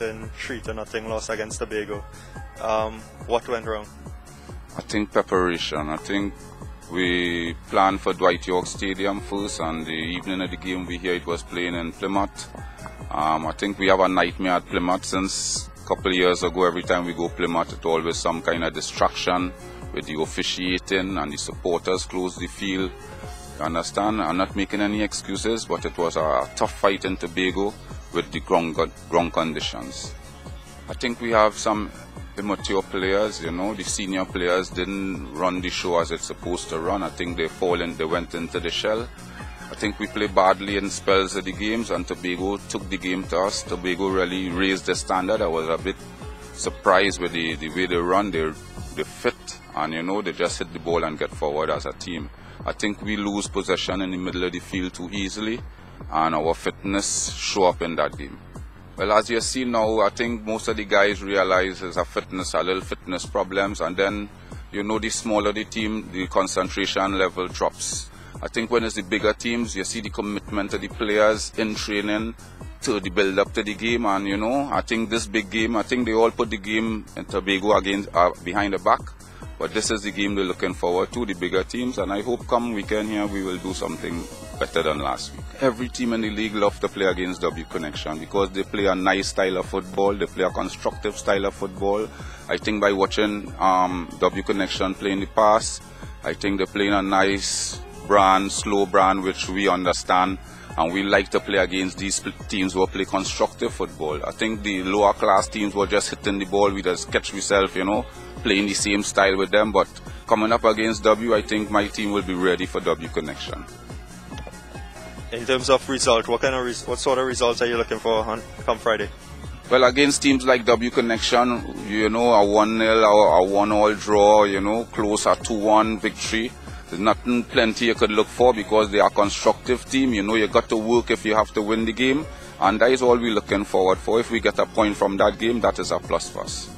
out in Streete, nothing lost against Tobago. What went wrong? I think preparation. I think we planned for Dwight York Stadium first, and the evening of the game we hear it was playing in Plymouth. I think we have a nightmare at Plymouth since a couple of years ago. Every time we go Plymouth, it's always some kind of distraction with the officiating, and the supporters close the field. You understand? I'm not making any excuses, but it was a tough fight in Tobago with the ground conditions. I think we have some immature players, you know, the senior players didn't run the show as it's supposed to run. I think they went into the shell. I think we played badly in spells of the games, and Tobago took the game to us. Tobago really raised the standard. I was a bit surprised with the way they run. They're fit, and you know, they just hit the ball and get forward as a team. I think we lose possession in the middle of the field too easily, and our fitness show up in that game. Well, as you see now, I think most of the guys realize there's a little fitness problems, and then, you know, the smaller the team, the concentration level drops. I think when it's the bigger teams, you see the commitment of the players in training to the build up to the game, and you know, I think this big game, I think they all put the game in Tobago against behind the back. But this is the game they're looking forward to, the bigger teams, and I hope come weekend here we will do something better than last week. Every team in the league loves to play against W Connection because they play a nice style of football, they play a constructive style of football. I think by watching W Connection play in the past, I think they're playing a nice brand, slow brand, which we understand, and we like to play against these teams who play constructive football. I think the lower class teams were just hitting the ball, we just catch ourselves, you know, playing the same style with them, but coming up against W, I think my team will be ready for W Connection. In terms of result, what sort of results are you looking for come Friday? Well, against teams like W Connection, you know, a 1-0 or a 1-all draw, you know, close a 2-1 victory. There's nothing plenty you could look for because they are a constructive team. You know, you got to work if you have to win the game, and that is all we're looking forward for. If we get a point from that game, that is a plus for us.